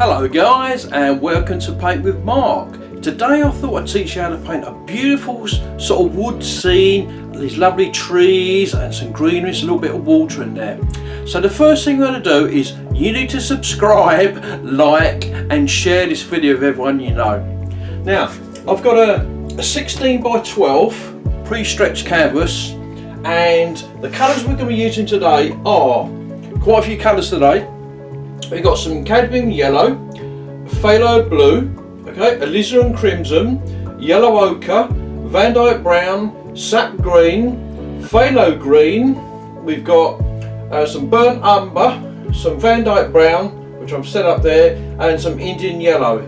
Hello guys, and welcome to Paint with Mark. Today I thought I'd teach you how to paint a beautiful sort of wood scene, these lovely trees and some greenery, a little bit of water in there. So the first thing we're going to do is you need to subscribe, like and share this video with everyone you know. Now I've got a 16 by 12 pre-stretched canvas, and the colours we're going to be using today are quite a few colours today. We've got some cadmium yellow, phthalo blue, okay, alizarin crimson, yellow ochre, Van Dyke brown, sap green, phthalo green. We've got some burnt umber, some Van Dyke brown, which I've set up there, and some Indian yellow.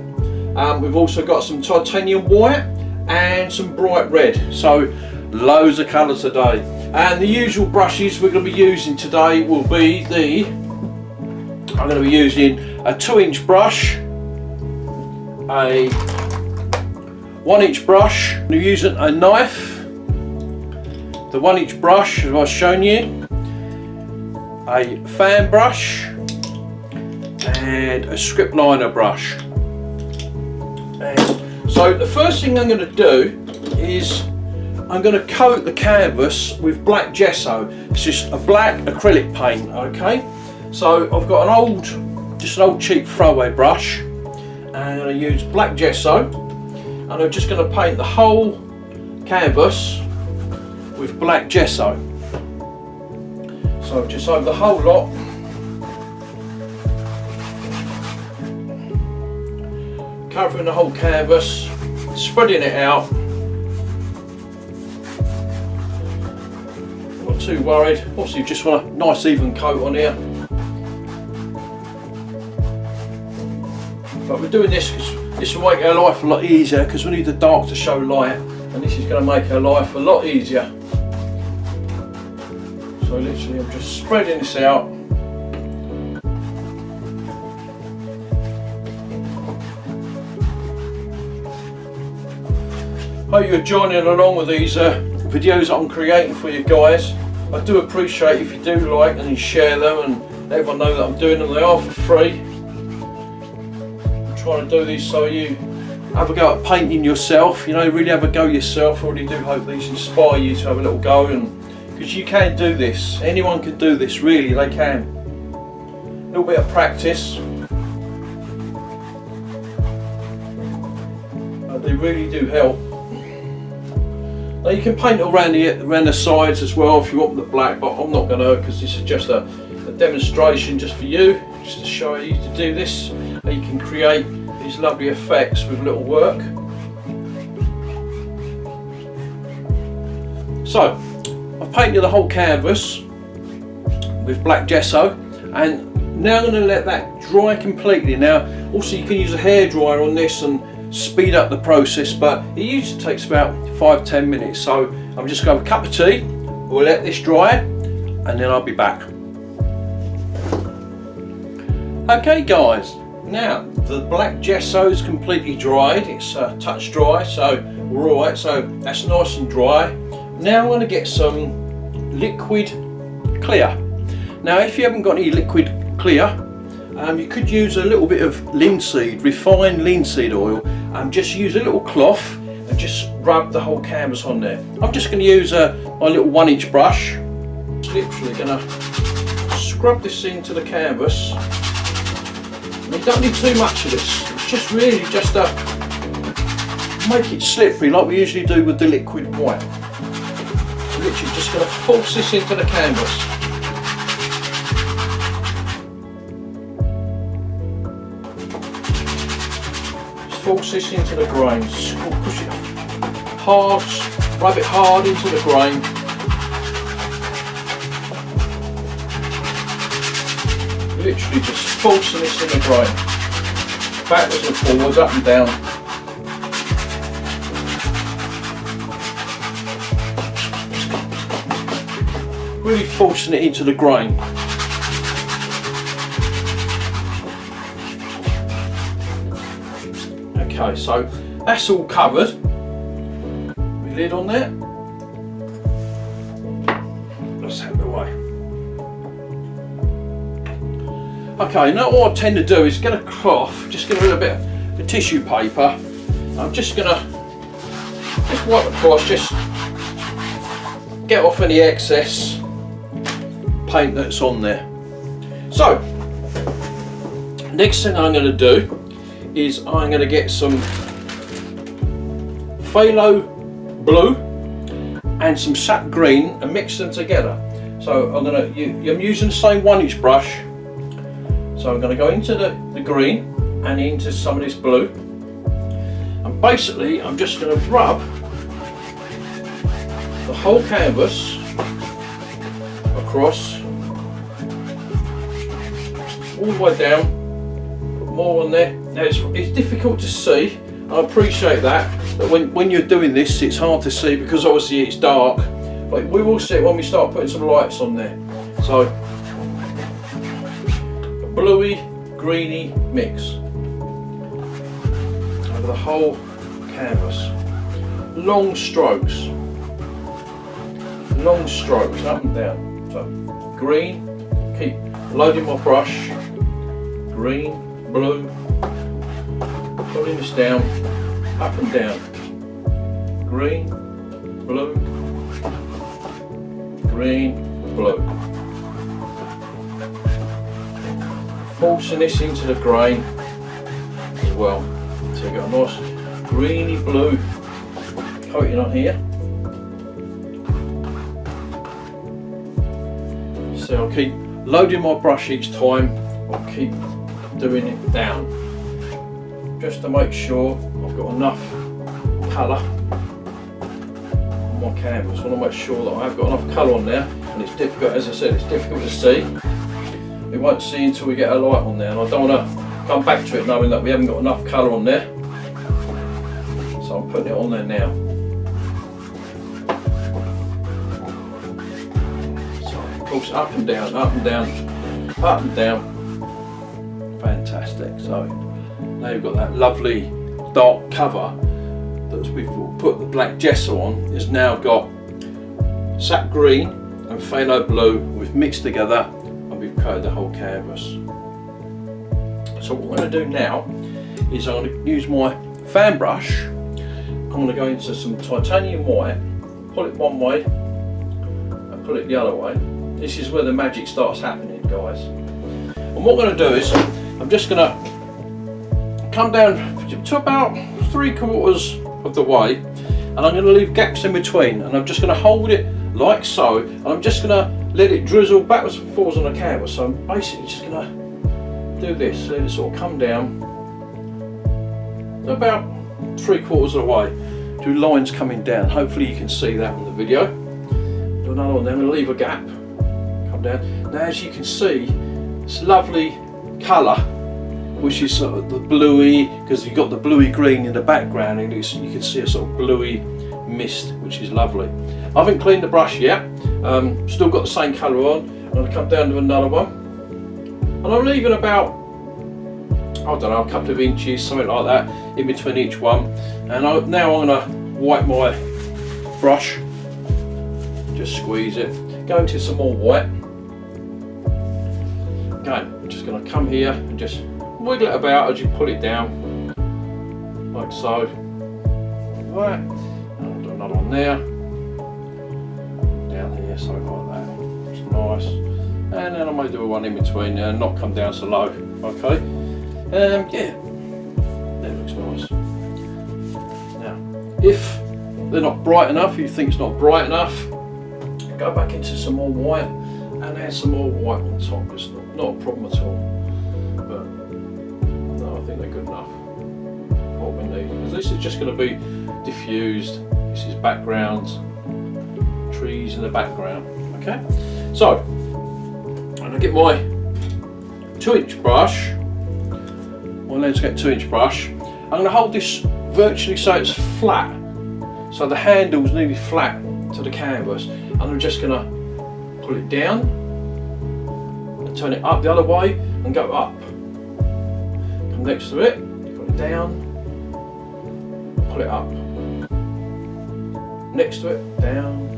We've also got some titanium white and some bright red. So loads of colours today. And the usual brushes we're going to be using today will be I'm going to be using a 2-inch brush, a 1-inch brush. I'm using a knife, the 1-inch brush as I've shown you, a fan brush and a script liner brush. And so the first thing I'm going to do is I'm going to coat the canvas with black gesso. It's just a black acrylic paint, okay? So I've got just an old cheap throwaway brush, and I'm going to use black gesso, and I'm just going to paint the whole canvas with black gesso. So just over the whole lot. Covering the whole canvas, spreading it out. Not too worried. Obviously you just want a nice even coat on here. But we're doing this because this will make our life a lot easier, because we need the dark to show light, and this is going to make our life a lot easier. So literally I'm just spreading this out. Hope you're joining along with these videos that I'm creating for you guys. I do appreciate if you do like and you share them and let everyone know that I'm doing them. They are for free. Trying to do these so you have a go at painting yourself, you know, really have a go yourself. I really do hope these inspire you to have a little go, and because you can do this, anyone can do this, really, they can. A little bit of practice, they really do help. Now you can paint around the sides as well if you want the black, but I'm not going to, because this is just a demonstration just for you, just to show you to do this. You can create these lovely effects with little work. So I've painted the whole canvas with black gesso, and now I'm going to let that dry completely. Now also you can use a hairdryer on this and speed up the process, but it usually takes about 5-10 minutes. So I'm just going to have a cup of tea, we'll let this dry, and then I'll be back. Okay guys, now the black gesso is completely dried, it's touch dry, so we're alright, so that's nice and dry. Now I'm going to get some liquid clear. Now if you haven't got any liquid clear, you could use a little bit of linseed, refined linseed oil, and just use a little cloth and just rub the whole canvas on there. I'm just going to use my little 1-inch brush. Just literally going to scrub this into the canvas. You don't need too much of this, it's just really just to make it slippery like we usually do with the liquid white. So literally just going to force this into the canvas. Just force this into the grain, push it hard, rub it hard into the grain. Literally just forcing this in the grain, backwards and forwards, up and down. Really forcing it into the grain. Okay, so that's all covered. Lid on there. Let's have it away. Okay, now what I tend to do is get a cloth, just get a little bit of tissue paper. I'm just gonna just wipe across, just get off any excess paint that's on there. So, next thing I'm going to do is I'm going to get some phthalo blue and some sap green and mix them together. So I'm using the same 1-inch brush. So I'm going to go into the green and into some of this blue. And basically I'm just going to rub the whole canvas across all the way down, put more on there. Now it's difficult to see, I appreciate that when you're doing this it's hard to see because obviously it's dark, but we will see it when we start putting some lights on there. So a bluey greeny mix over the whole canvas, long strokes up and down. So green, keep loading my brush, green, blue, pulling this down, up and down, green, blue, green, blue. Forcing this into the grain as well. So you've got a nice greeny blue coating on here. So I'll keep loading my brush each time, I'll keep doing it down just to make sure I've got enough colour on my canvas. I want to make sure that I've got enough colour on there, and it's difficult, as I said, it's difficult to see. We won't see until we get a light on there, and I don't want to come back to it knowing that we haven't got enough colour on there. So I'm putting it on there now. Up and down, up and down, up and down. Fantastic. So now you've got that lovely dark cover that we've put the black gesso on. It's now got sap green and phthalo blue. We've mixed together and we've coated the whole canvas. So what I'm going to do now is I'm going to use my fan brush. I'm going to go into some titanium white, pull it one way and pull it the other way. This is where the magic starts happening, guys. And what I'm going to do is, I'm just going to come down to about 3/4 of the way, and I'm going to leave gaps in between, and I'm just going to hold it like so, and I'm just going to let it drizzle backwards and forwards on the canvas. So I'm basically just going to do this, let it sort of come down to about 3/4 of the way, do lines coming down. Hopefully you can see that in the video. Do another one, then I'm going to leave a gap. Down. Now as you can see, it's lovely colour, which is sort of the bluey, because you've got the bluey green in the background, and you can see a sort of bluey mist, which is lovely. I haven't cleaned the brush yet, still got the same colour on. I'm going to come down to another one, and I'm leaving about, I don't know, a couple of inches, something like that, in between each one. And now I'm going to wipe my brush, just squeeze it, go into some more white. Okay, I'm just going to come here and just wiggle it about as you pull it down, like so. Right, and I'll do another one there, down here, something like that. It's nice. And then I might do one in between there, and not come down so low. Okay, yeah, that looks nice. Now, if they're not bright enough, you think it's not bright enough, go back into some more white and add some more white on top. It's not a problem at all, but no, I think they're good enough for what we need, because this is just going to be diffused. This is background, trees in the background. Okay, so I'm going to get my 2-inch brush, my Landscape 2-inch brush. I'm going to hold this virtually so it's flat, so the handle's nearly flat to the canvas, and I'm just going to pull it down and turn it up the other way and go up. Come next to it, pull it down, pull it up. Next to it, down,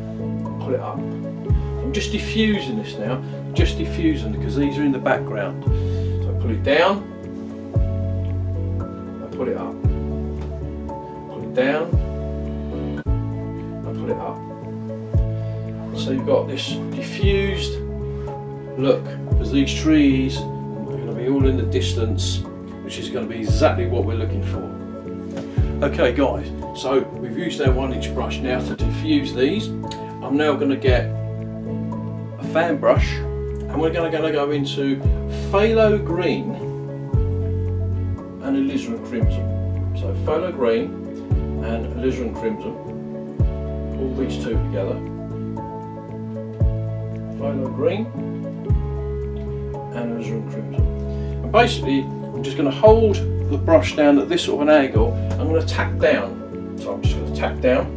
pull it up. I'm just diffusing this now, just diffusing because these are in the background. pull it down and pull it up. Pull it down and pull it up. So you've got this diffused look, as these trees are going to be all in the distance, which is going to be exactly what we're looking for. Okay guys, so we've used our 1-inch brush now to diffuse these. I'm now going to get a fan brush and we're going to go into phthalo green and alizarin crimson. So phthalo green and alizarin crimson, all these two together. Phthalo green and alizarin crimson. And basically I'm just going to hold the brush down at this sort of an angle. I'm going to tap down. So I'm just going to tap down.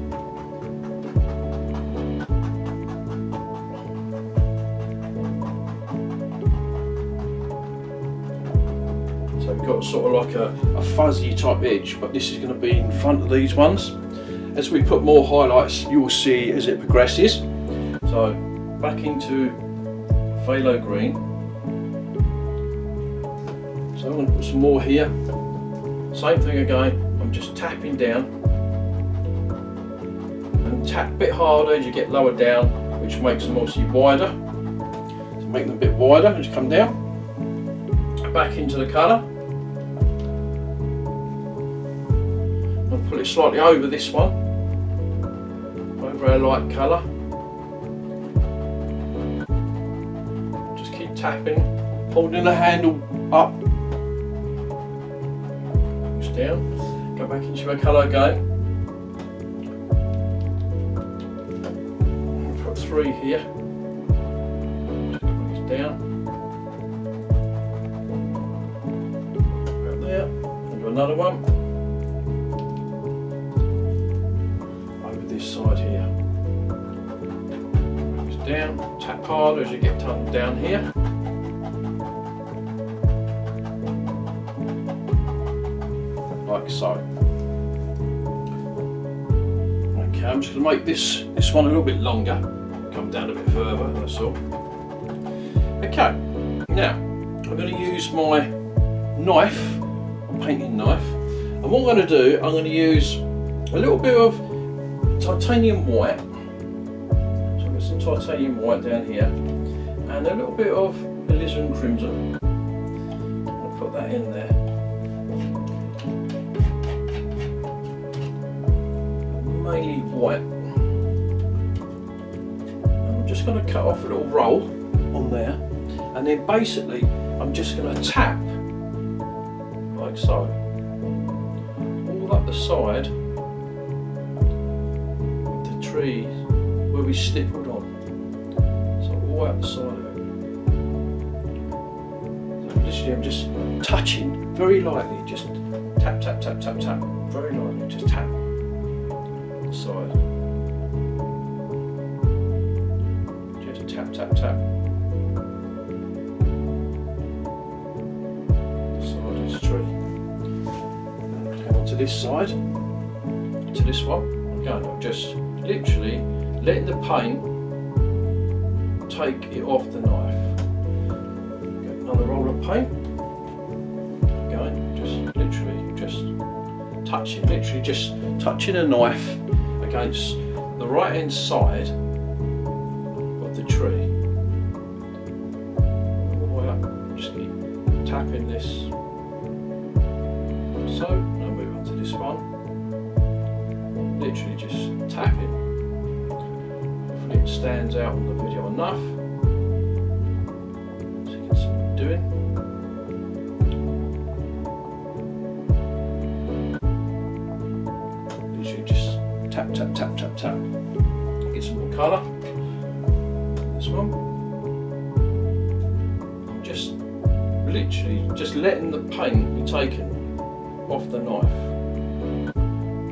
So we've got sort of like a fuzzy type edge, but this is going to be in front of these ones. As we put more highlights, you will see as it progresses. So back into phthalo green. So I'm going to put some more here. Same thing again, I'm just tapping down and tap a bit harder as you get lower down, which makes them obviously wider. So make them a bit wider as you come down. Back into the colour. I'll pull it slightly over this one, over our light colour. Just keep tapping, holding the handle up. Down, go back into a colour again. Put 3 here. Just bring it down. Right there. And do another one. Over this side here. Bring it down. Tap harder as you get down here. Like so. Okay, I'm just going to make this one a little bit longer, come down a bit further, that's all. Okay, now I'm going to use my knife, a painting knife, and what I'm going to do, I'm going to use a little bit of titanium white. So I've got some titanium white down here, and a little bit of alizarin crimson. I'll put that in there. Mainly white. I'm just going to cut off a little roll on there, and then basically I'm just going to tap like so all up the side of the tree where we stippled on. So all up the side of it. So literally I'm just touching very lightly, just tap tap tap tap tap, very lightly, just tap. Side. Just tap tap tap. The side of this tree. Come on to this side. To this one. Again, I'm just literally letting the paint take it off the knife. Get another roll of paint. Again, just literally just touching, literally just touching a knife against the right hand side of the tree. All the way up, just keep tapping this. So, now move on to this one. Literally just tapping. Hopefully it stands out on the video enough. So you can see what I'm doing. Literally just tap, tap, tap, tap, tap. Get some more colour. This one. I'm just literally just letting the paint be taken off the knife.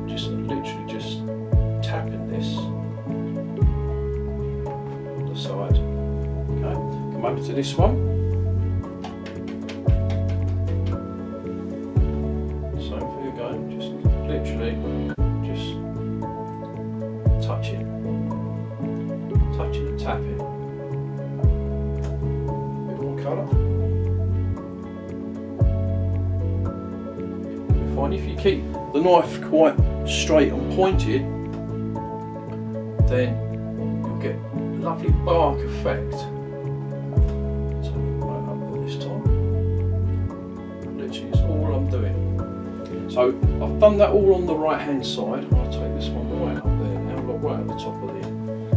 Just literally just tapping this on the side. Okay, come over to this one. Same thing again, just literally just touching and tapping. A bit more colour. find if you keep the knife quite straight and pointed, then you'll get a lovely bark effect. So right up there this time. Literally, it's all I'm doing. So I've done that all on the right hand side. I'll take this one right up there now, right at the top of the.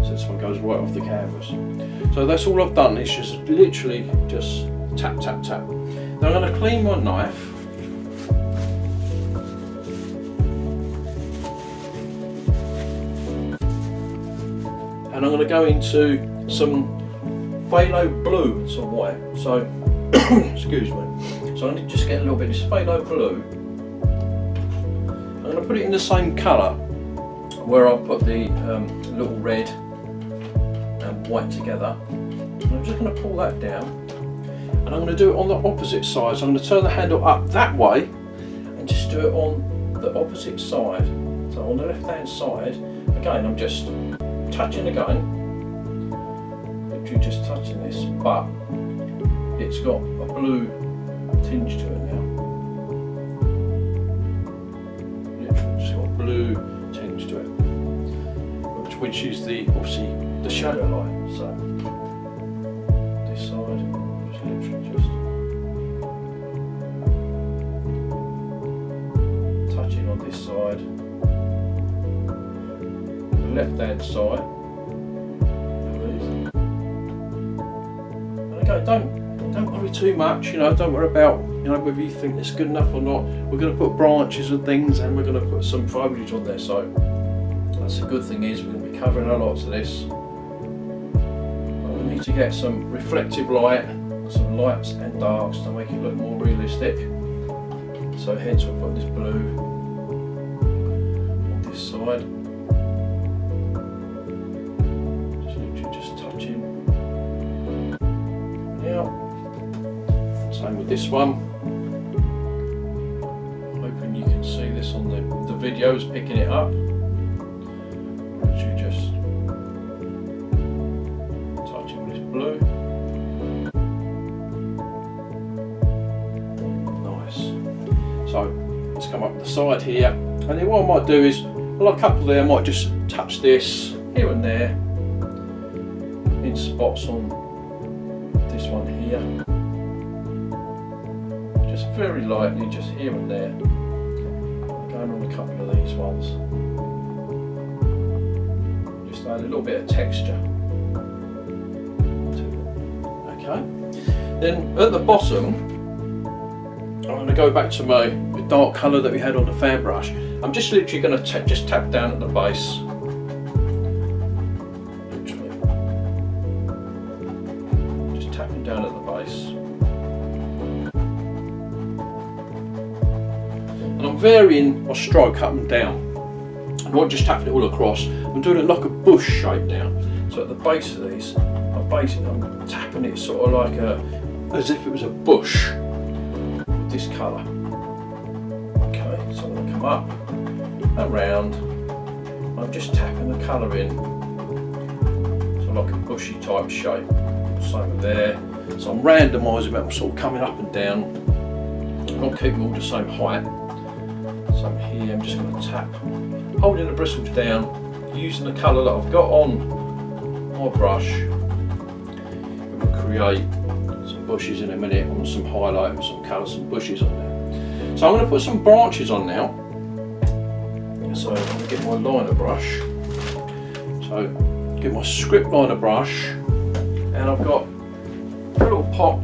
So this one goes right off the canvas. So that's all I've done. It's just literally just tap, tap, tap. Now I'm going to clean my knife. And I'm going to go into some phthalo blue and some white. So, excuse me. So I need to just get a little bit of this phthalo blue. I'm going to put it in the same colour where I'll put the little red and white together. And I'm just going to pull that down. And I'm going to do it on the opposite side. So I'm going to turn the handle up that way and just do it on the opposite side. So on the left hand side, again I'm just touching again, literally just touching this, but it's got a blue tinge to it now. Literally just got a blue tinge to it, which is the obviously the shadow line. So this side, just literally just touching on this side. Left hand side, and again, don't worry too much. You know, don't worry about whether you think it's good enough or not. We're going to put branches and things, and we're going to put some foliage on there. So that's the good thing is we're going to be covering a lot of this. But we need to get some reflective light, some lights and darks to make it look more realistic. So hence we've got this blue on this side. Same with this one. Hoping you can see this on the videos, picking it up. Literally just touching with this blue. Nice. So let's come up the side here, and then what I might do is, well, a couple there, I might just touch this here and there in spots on this one here. Very lightly, just here and there. Going on a couple of these ones. Just add a little bit of texture to it. Okay. Then at the bottom, I'm going to go back to my dark colour that we had on the fan brush. I'm just literally going to just tap down at the base. Literally. Just tapping down at the base. And I'm varying my stroke up and down. I'm not just tapping it all across, I'm doing it like a bush shape now. So at the base of these, I'm tapping it sort of like as if it was a bush with this colour. Okay, so I'm going to come up, around, I'm just tapping the colour in, so like a bushy type shape. Same there. So I'm randomising it, I'm sort of coming up and down. I'm not keeping all the same height. So here I'm just going to tap, holding the bristles down, using the colour that I've got on my brush. We're going to create some bushes in a minute, and some highlight and some colour, some bushes on there. So I'm going to put some branches on now. So I'm going to get my liner brush. So get my script liner brush, and I've got a little pot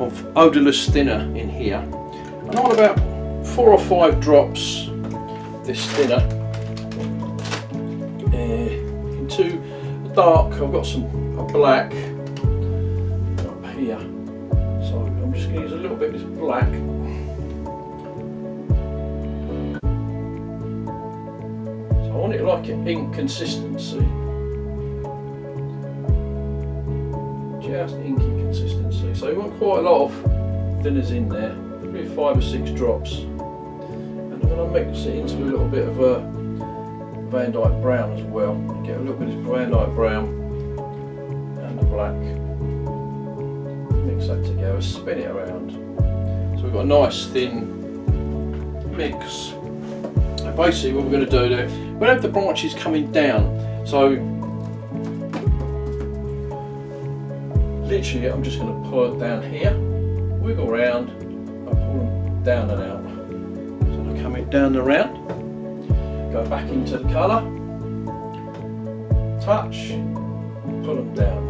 of odorless thinner in here. And I want about 4 or 5 drops of this thinner into the dark. I've got some black up here, so I'm just going to use a little bit of this black. So I want it like an ink consistency, just inky consistency. So you want quite a lot of thinners in there, maybe 5 or 6 drops. And I'm going to mix it into a little bit of a Van Dyke brown as well. Get a little bit of Van Dyke brown and the black. Mix that together, spin it around. So we've got a nice thin mix. And basically what we're going to do there, we'll have the branches coming down. So literally I'm just going to pull it down here, wiggle around and pull them down and out. So they're coming down and around. Go back into the colour, touch, pull them down.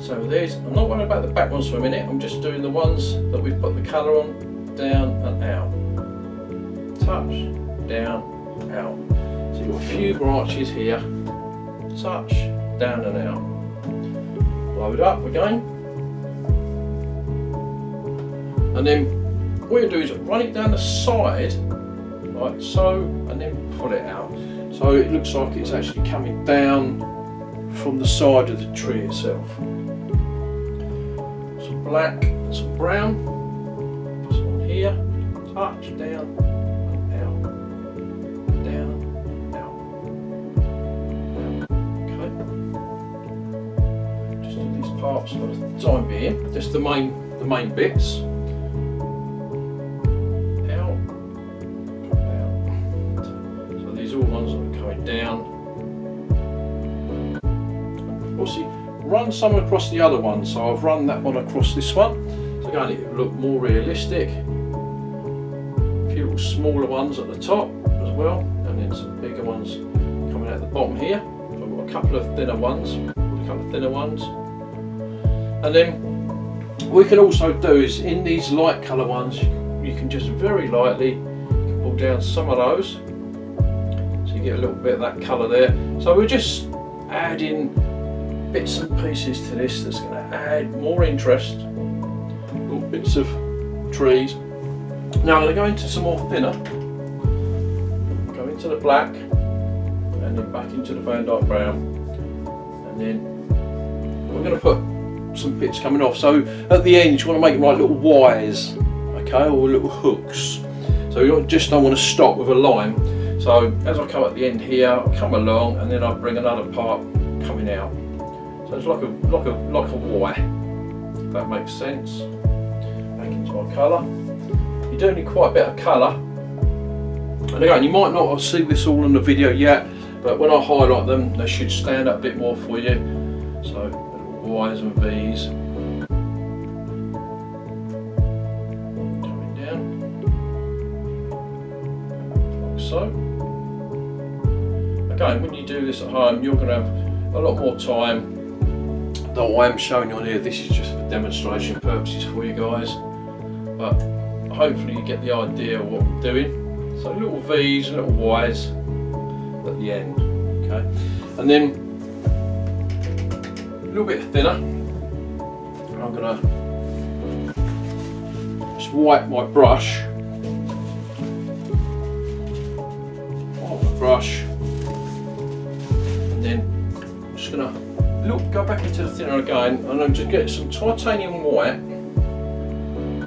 So there's, I'm not worried about the back ones for a minute, I'm just doing the ones that we've put the colour on, down and out. Touch, down, out. So you've got a few branches here, touch, down and out. Load up again. And then what you do is run it down the side, like so, and then pull it out. So it looks like it's actually coming down from the side of the tree itself. Some black and some brown. Just on here, touch, down and out. Down, out. Okay. Just do these parts for the time being. Just the main bits. Down. Obviously run some across the other one, so I've run that one across this one, so again it will look more realistic. A few little smaller ones at the top as well, and then some bigger ones coming out the bottom here. So I've got a couple of thinner ones, and then what we can also do is in these light colour ones you can just very lightly pull down some of those. You get a little bit of that colour there. So we're just adding bits and pieces to this that's going to add more interest, little bits of trees. Now I'm going to go into some more thinner, go into the black and then back into the Van Dyke brown, and then we're going to put some bits coming off. So at the end you want to make them like little wires, okay, or little hooks. So you just don't want to stop with a line. So as I come at the end here, I'll come along and then I'll bring another part coming out. So it's like a Y, if that makes sense. Back into my colour. You do need quite a bit of colour. And again, you might not see this all in the video yet, but when I highlight them, they should stand up a bit more for you. So little Y's and V's. Coming down. Like so. Again, when you do this at home, you're going to have a lot more time than I'm showing you on here. This is just for demonstration purposes for you guys, but hopefully you get the idea of what I'm doing. So little V's and little Y's at the end, okay? And then a little bit thinner, and I'm going to just wipe my brush. And then I'm just going to go back into the thinner again, and I'm just get some titanium white. So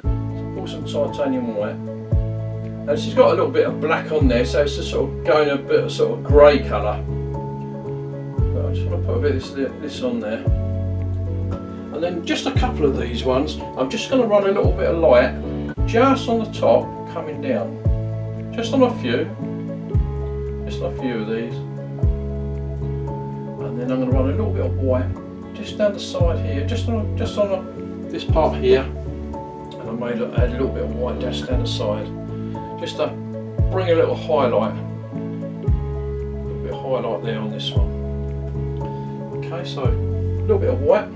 pour some titanium white. Now this has got a little bit of black on there, so it's just sort of going a bit of sort of grey colour. But I just want to put a bit of this on there. And then just a couple of these ones, I'm just going to run a little bit of light just on the top, coming down. Just on a few. Just a few of these. And then I'm going to run a little bit of white just down the side here, just on this part here, and I made add a little bit of white just down the side, just to bring a little highlight, there on this one. Okay, so a little bit of white,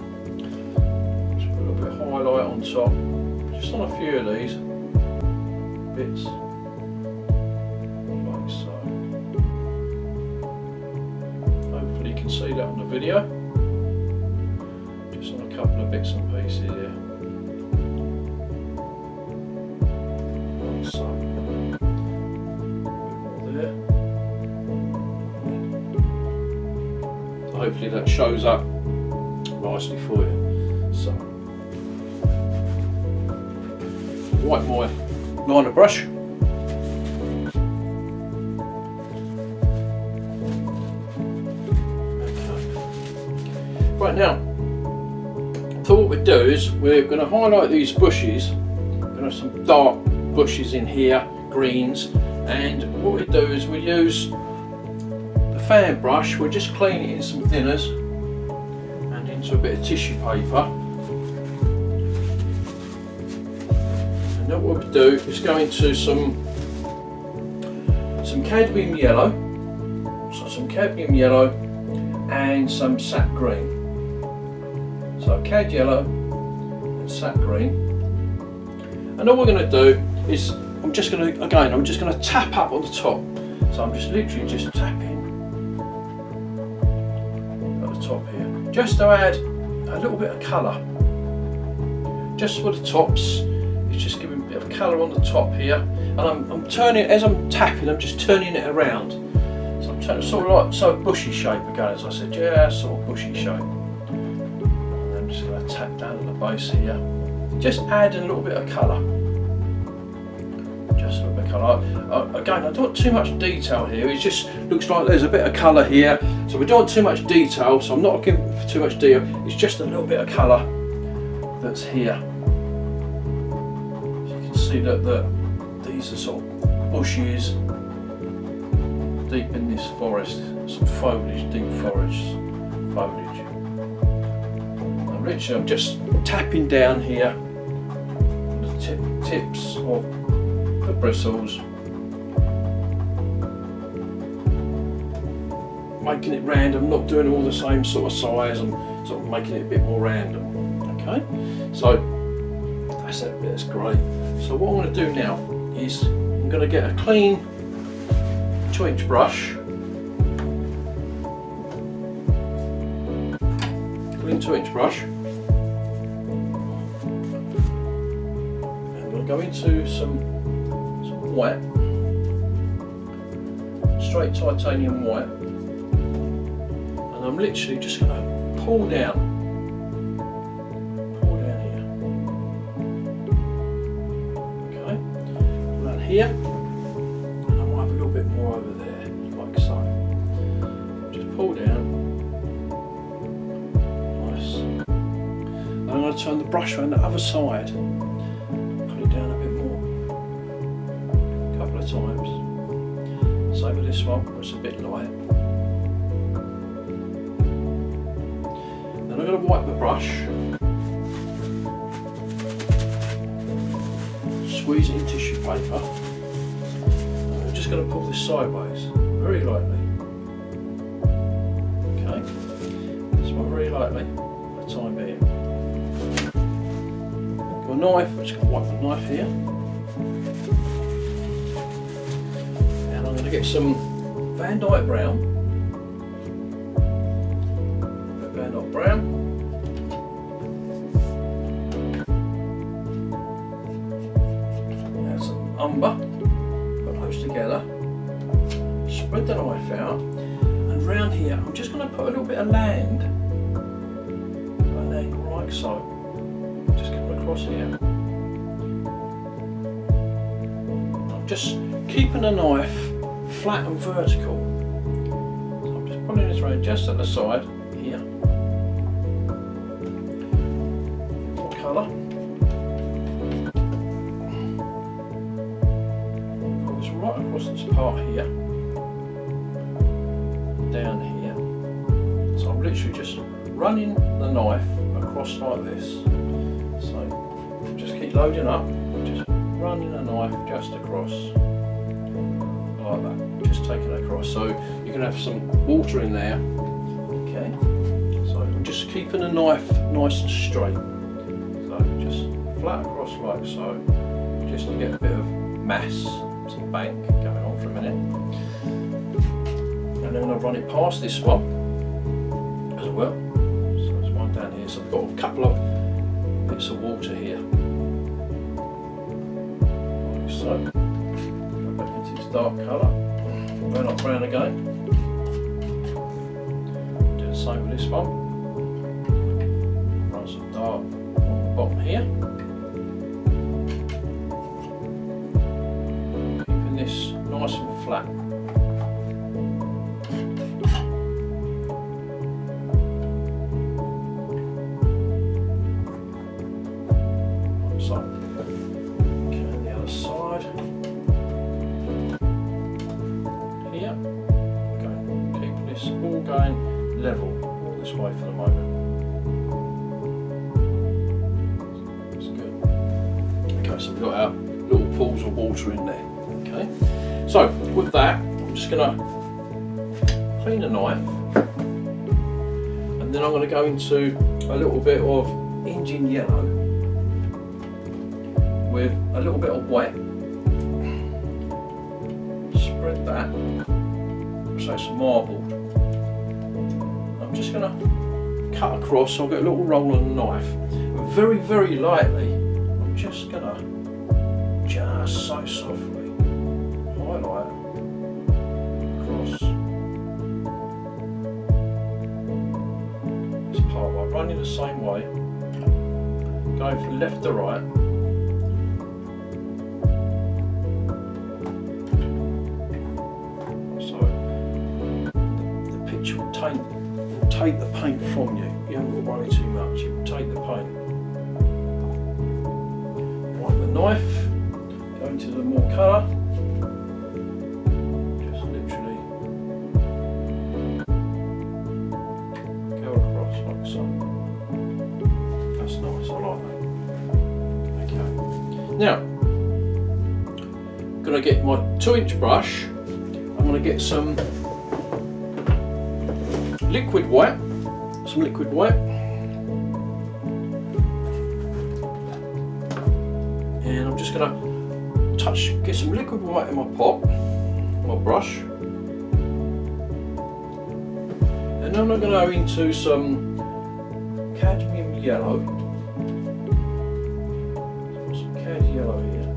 just put a little bit of highlight on top, just on a few of these bits, like so. Hopefully you can see that on the video. Just on a couple of bits and pieces here. Like so. A bit more there. So hopefully that shows up nicely for you. So, wipe my liner brush. Right now, so what we do is we're going to highlight these bushes. We're going to have some dark bushes in here, greens, and what we do is we use the fan brush. We'll just clean it in some thinners and into a bit of tissue paper, and then what we do is go into some cadmium yellow, so some cadmium yellow and some sap green. So cad yellow and sap green, and all we're going to do is I'm just going to tap up on the top. So I'm just literally just tapping at the top here, just to add a little bit of colour, just for the tops. It's just giving a bit of colour on the top here, and I'm turning, as I'm tapping, I'm just turning it around. So I'm turning sort of like a bushy shape again, as I said, yeah, sort of bushy shape. And I'm just going to tap down at the base here, just adding a little bit of colour. Just a little bit of colour. Again, I don't want too much detail here. It just looks like there's a bit of colour here, so we don't want too much detail. So I'm not looking for too much detail. It's just a little bit of colour that's here. See that these are sort of bushes deep in this forest, some foliage, deep forest foliage. And literally I'm just tapping down here on the tips of the bristles, making it random, not doing all the same sort of size, and sort of making it a bit more random. Okay, so that's that bit, that's great. So what I'm going to do now is I'm going to get a clean 2-inch brush, and I'm going to go into some white, straight titanium white, and I'm literally just going to pull down here, and I might have a little bit more over there, like so. Just pull down, nice. And I'm going to turn the brush around the other side, pull it down a bit more, a couple of times. Same with this one, where it's a bit light. Then I'm going to wipe the brush, squeeze it in tissue paper. I'm just going to pull this sideways, very lightly. Okay, this one very lightly for the time being. Got a knife, I'm just going to wipe the knife here. And I'm going to get some Van Dyke Brown. Van Dyke Brown. Umber, put those together, spread the knife out, and round here I'm just going to put a little bit of land, like so, just come across here. I'm just keeping the knife flat and vertical, so I'm just putting this around just at the side here. More colour. Right across this part here, down here. So I'm literally just running the knife across like this. So just keep loading up, just running the knife just across like that, just taking it across. So you can have some water in there. Okay. So I'm just keeping the knife nice and straight. So just flat across like so, just to get a bit of mass. Some bank going on for a minute, and then I'm going to run it past this one as well. So there's one down here, so I've got a couple of bits of water here, like so. Go back into this dark colour, burn up brown again, do the same with this one, run some dark on the bottom here. This nice and flat. So, okay, on the other side. level all this way for the moment. That's good. Okay, so we've got our little pools of water in there. Okay, so with that, I'm just going to clean the knife, and then I'm going to go into a little bit of Indian yellow with a little bit of white. Spread that, so it's marbled. I'm just going to cut across, so I'll get a little roll on the knife. Very, very lightly, I'm just going to, just so softly, highlight across this part by running the same way, going from left to right. Take the paint from you. You haven't got to worry too much. You take the paint. Wipe the knife. Go into the more colour. Just literally go across like so. That's nice. I like that. Okay. Now, I'm going to get my 2-inch brush. I'm going to get some liquid white, and I'm just going to get some liquid white in my pot, my brush, and then I'm going to go into some cadmium yellow. Some cad yellow here.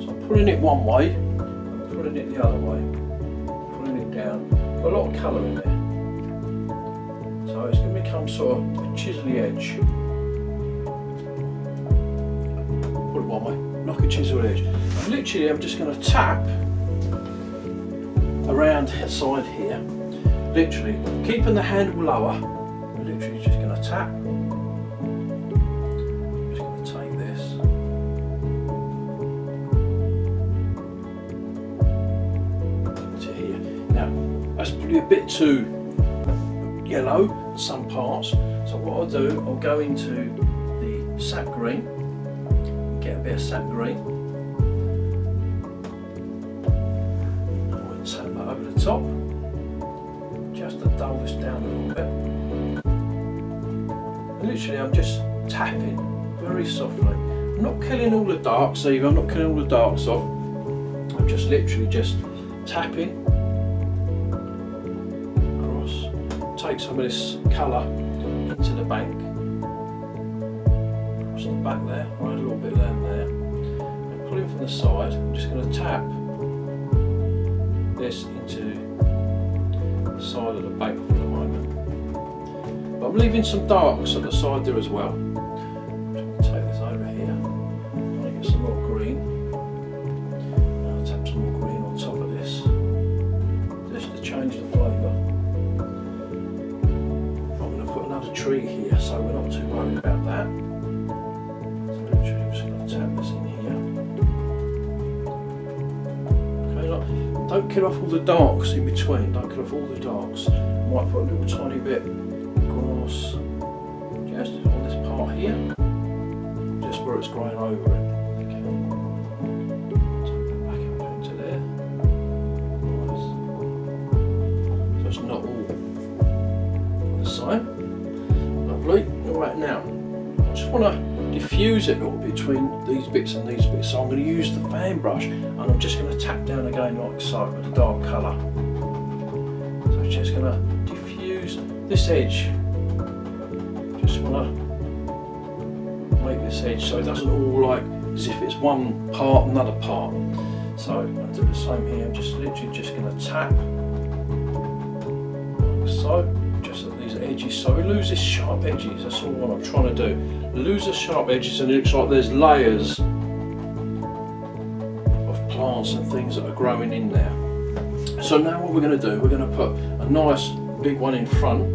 So I'm putting it one way, and putting it the other way. Down. Got a lot of colour in there, so it's going to become sort of a chisely edge. Put it one way, like a chisel edge. And literally, I'm just going to tap around the side here. Literally, keeping the handle lower. I'm literally just going to tap. I'm just going to take this. That's probably a bit too yellow in some parts, so what I'll do, I'll go into the sap green, get a bit of sap green, I'll tap that over the top, just to dull this down a little bit, and literally I'm just tapping very softly. I'm not killing all the darks either, I'm not killing all the darks off, I'm just literally just tapping. Take some of this colour into the bank, across the back there, right a little bit down there, and pulling from the side. I'm just going to tap this into the side of the bank for the moment. But I'm leaving some darks at the side there as well. I'm just going to take this over here. I'm going to get some more green. I'll tap some more green on top of this, just to change the flavour. Tree here, so we're not too worried about that. So literally I'm just going to tap this in here. Okay, look, don't kill off all the darks in between, don't kill off all the darks. I might put a little tiny bit of grass just on this part here, just where it's growing over it. Okay. Take that back up into there. Nice. So it's not all the same. Right now, I just want to diffuse it a little bit between these bits and these bits, so I'm going to use the fan brush and I'm just going to tap down again like so with a dark colour. So I'm just going to diffuse this edge, just want to make this edge so it doesn't all like as if it's one part another part. So I'll do the same here, I'm just literally just going to tap like so. Just at these edges, so we lose these sharp edges. That's all what I'm trying to do. Lose the sharp edges, and it looks like there's layers of plants and things that are growing in there. So now what we're going to do, we're going to put a nice big one in front.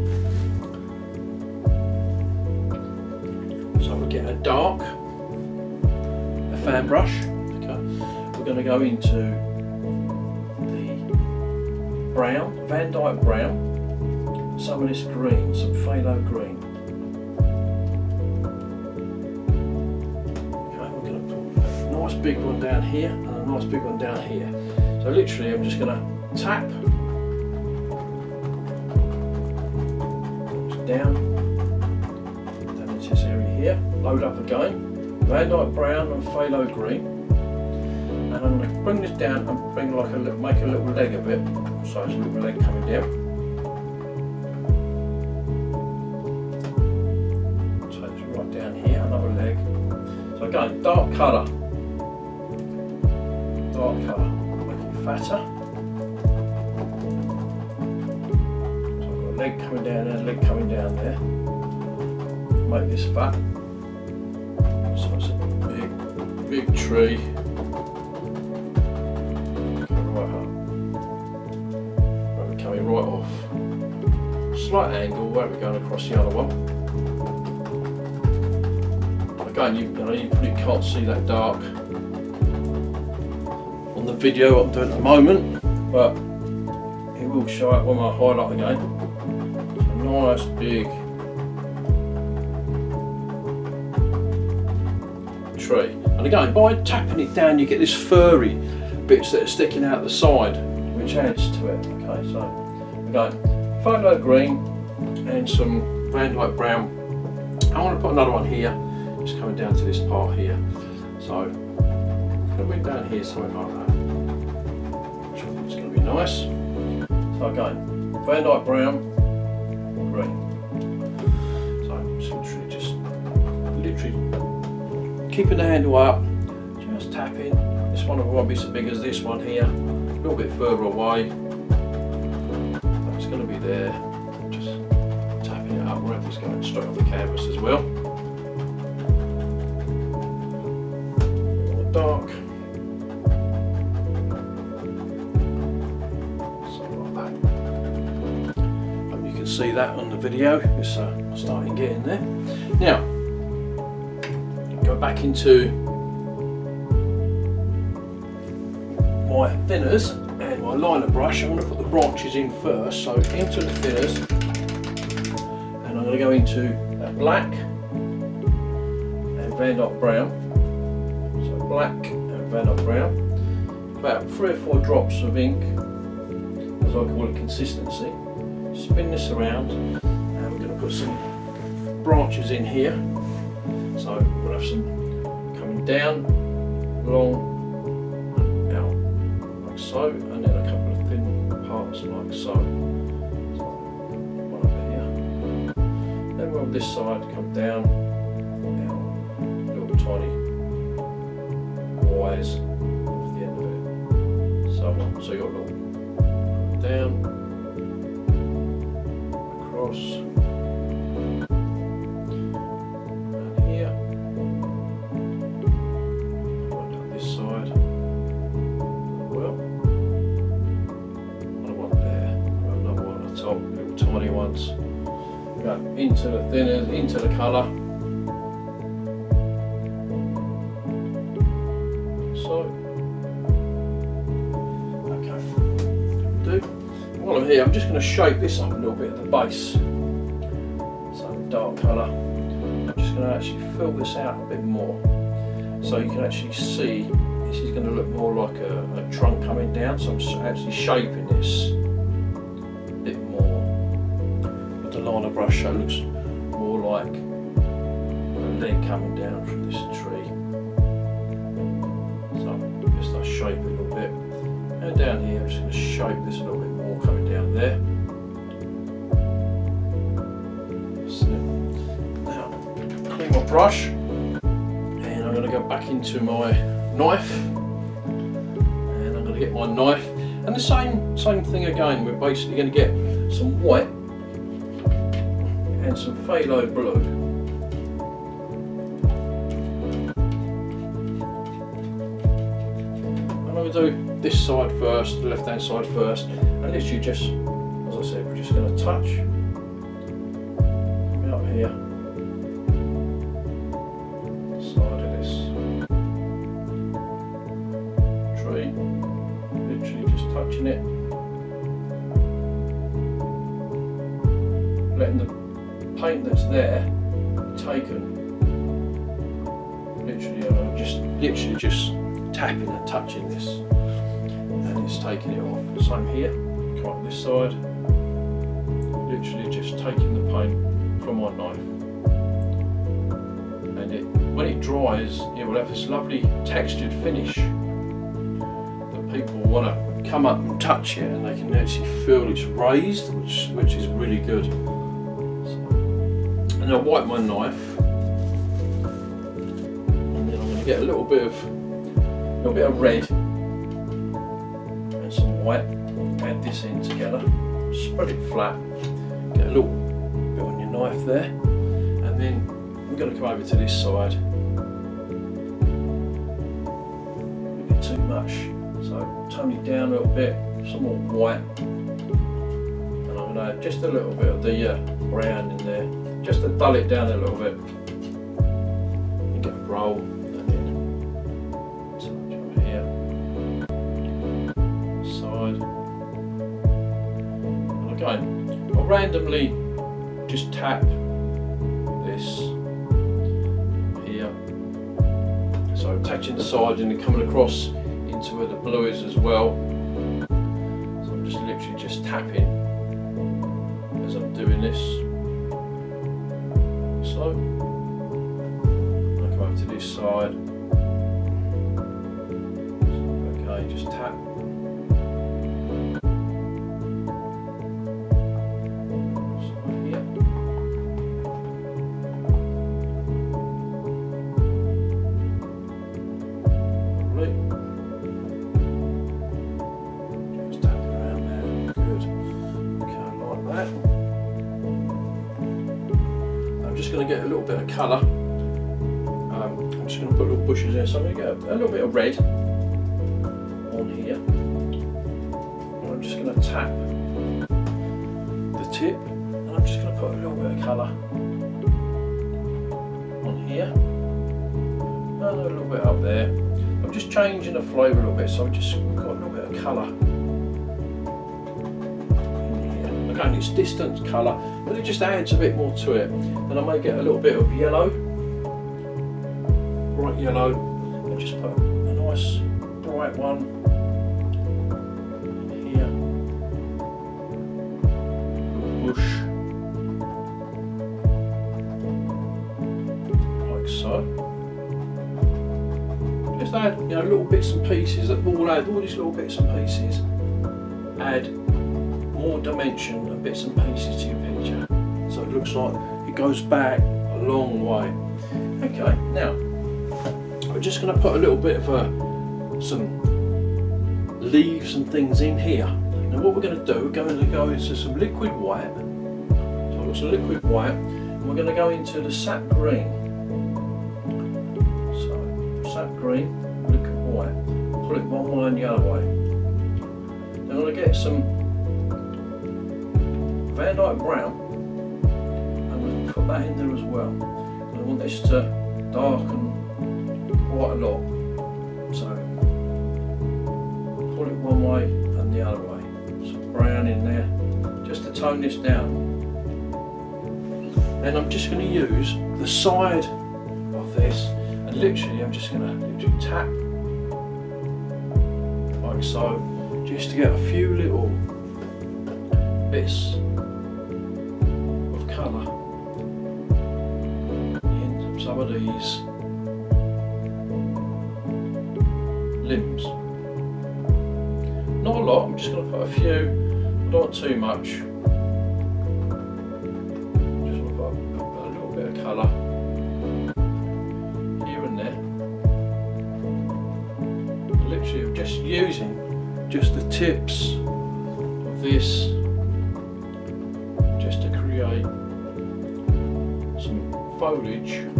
So we get a dark, a fan brush. Okay, we're going to go into the brown, Van Dyke brown, some of this green, some phthalo green. Okay, we're going to put a nice big one down here and a nice big one down here. So literally I'm just going to tap down into this area here, load up again, Van Dyke brown and phthalo green, and I'm going to bring this down and bring like make a little leg of it, so it's a little leg coming down. So it's right down here, another leg. So again, dark colour, make it fatter. Leg coming down there, leg coming down there. Make this fat. So it's a big tree. Right up. Right, we're coming right off. Slight angle where we're going across the other one. Again, you probably can't see that dark on the video I'm doing at the moment, but it will show up when I highlight again. Nice big tree, and again by tapping it down you get this furry bits that are sticking out the side, which adds to it. Okay, so again, phthalo green and some Van Dyke brown. I want to put another one here, just coming down to this part here. So I'm going to bring down here something like that. It's going to be nice. So again, Van Dyke brown. So literally keeping the handle up, just tapping. This one won't be so big as this one here, a little bit further away. It's going to be there. Just tapping it up, where it's going straight off the canvas as well. More dark. See that on the video, it's starting getting there. Now, go back into my thinners and my liner brush. I'm going to put the branches in first, so into the thinners, and I'm going to go into that black and Van Dyke brown. So black and Van Dyke brown, about 3 or 4 drops of ink, as I call it, consistency. Spin this around, and we're going to put some branches in here. So we'll have some coming down, long, and out, like so, and then a couple of thin parts like so. So one up here. Then we'll on this side come down, little tiny wires off the end of it. So you've got a little down. Across and here, right down this side, well, another one there, another one at the top, little tiny ones, go into the thinners, into the colour, so, okay, do. While I'm here, I'm just going to shape this up a little bit at the base. So dark colour. I'm just going to actually fill this out a bit more, so you can actually see this is going to look more like a trunk coming down. So I'm actually shaping this a bit more with the liner brush, so it looks more like a leg coming down from this tree. So just I shape it a little bit, and down here I'm just going to shape this a little bit more coming down there. So now clean my brush, and I'm going to go back into my knife, and I'm going to get my knife, and the same thing again. We're basically going to get some white and some phthalo blue. I'm going to do this side first, the left hand side first, and literally just, as I said, we're just going to touch up here, side of this tree, literally just touching it, letting the paint that's there be taken. Literally just tapping and touching this, and it's taking it off. Same here, come up this side, literally just taking the paint from my knife, and when it dries it will have this lovely textured finish that people want to come up and touch it, and they can actually feel it's raised, which is really good. And I'll wipe my knife, get a little bit of red and some white, add this in together, spread it flat, get a little bit on your knife there, and then we're going to come over to this side. A bit too much, so tone it down a little bit, some more white, and I'm going to add just a little bit of the brown in there, just to dull it down a little bit, and get a roll. I'll randomly just tap this here, so touching the side and then coming across into where the blue is as well. So I'm just literally just tapping as I'm doing this. So I'll come over to this side. Okay, just tap. I'm just going to get a little bit of colour. I'm just going to put little bushes in, so I'm going to get a little bit of red on here. And I'm just going to tap the tip, and I'm just going to put a little bit of colour on here, and a little bit up there. I'm just changing the flavour a little bit, so I've just got a little bit of colour. And it's distant colour, but it just adds a bit more to it. And I may get a little bit of yellow, bright yellow, and just put a nice bright one in here, little bush, like so. Just add, little bits and pieces that will add, all these little bits and pieces add more dimension and bits and pieces to your picture, so it looks like it goes back a long way. Okay, now we're just going to put a little bit of some leaves and things in here. Now what we're going to do, we're going to go into some liquid white. So I've got some liquid white, and we're going to go into the sap green. So sap green, liquid white, pull it one way and the other way. Then I'm going to get some Van Dyke brown, I'm going to put that in there as well. And I want this to darken quite a lot, so pull it one way and the other way. Some brown in there, just to tone this down. And I'm just going to use the side of this, and literally I'm just going to literally tap like so, just to get a few little bits colour in some of these limbs. Not a lot, I'm just going to put a few, not too much. Just want to put a little bit of colour here and there. Literally I'm just using just the tips of this just to create some foliage at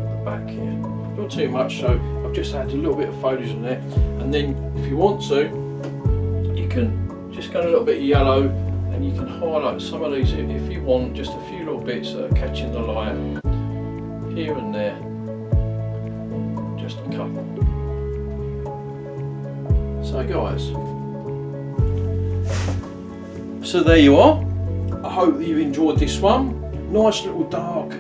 the back here. Not too much, so I've just added a little bit of foliage on there, and then if you want to, you can just go a little bit of yellow, and you can highlight some of these if you want, just a few little bits that are catching the light here and there, just a couple. So guys, So there you are. I hope that you've enjoyed this one. Nice little dark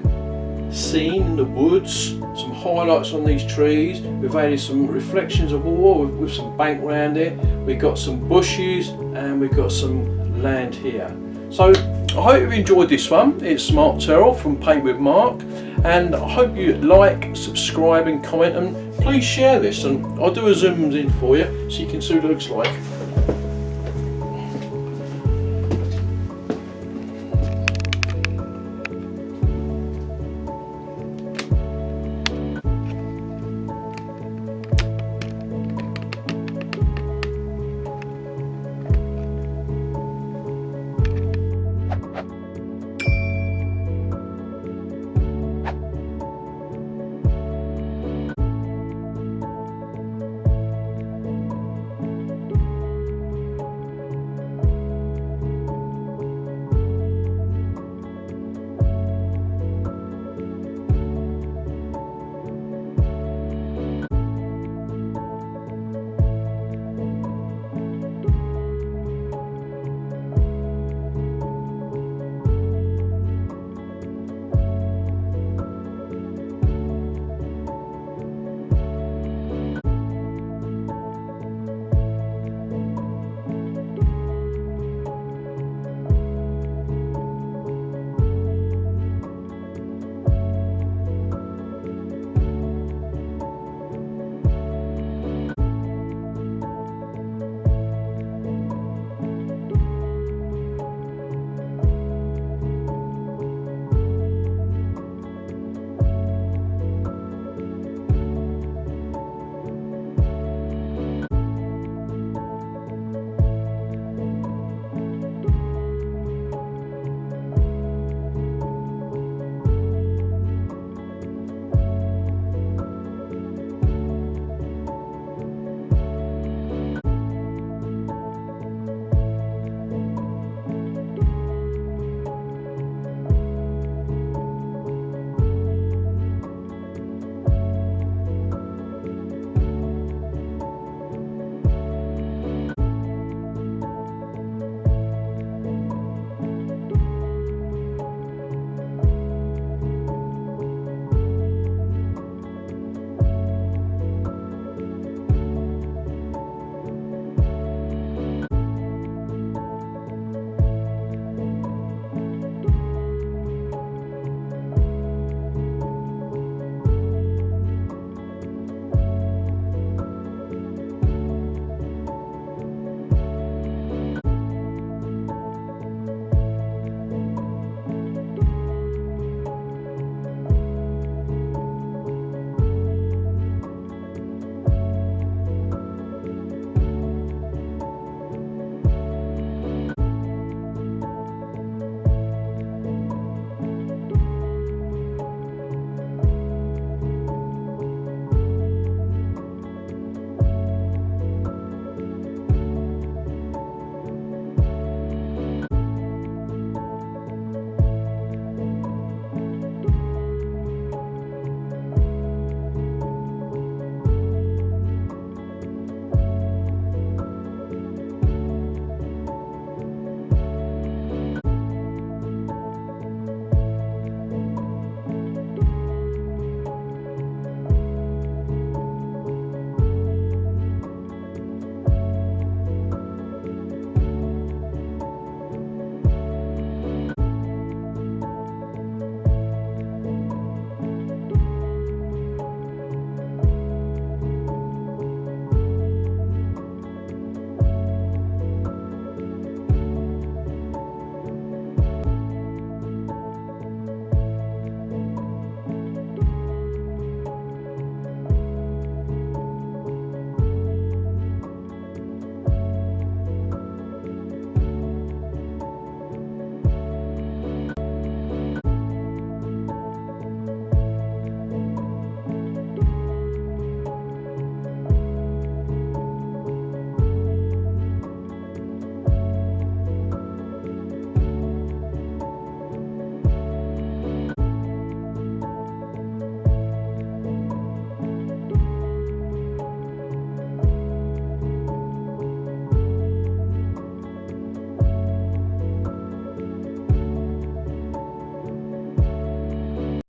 scene in the woods, some highlights on these trees. We've added some reflections of water with some bank round it. We've got some bushes and we've got some land here. So I hope you've enjoyed this one. It's Mark Terrell from Paint with Mark, and I hope you like, subscribe and comment, and please share this, and I'll do a zoom in for you so you can see what it looks like.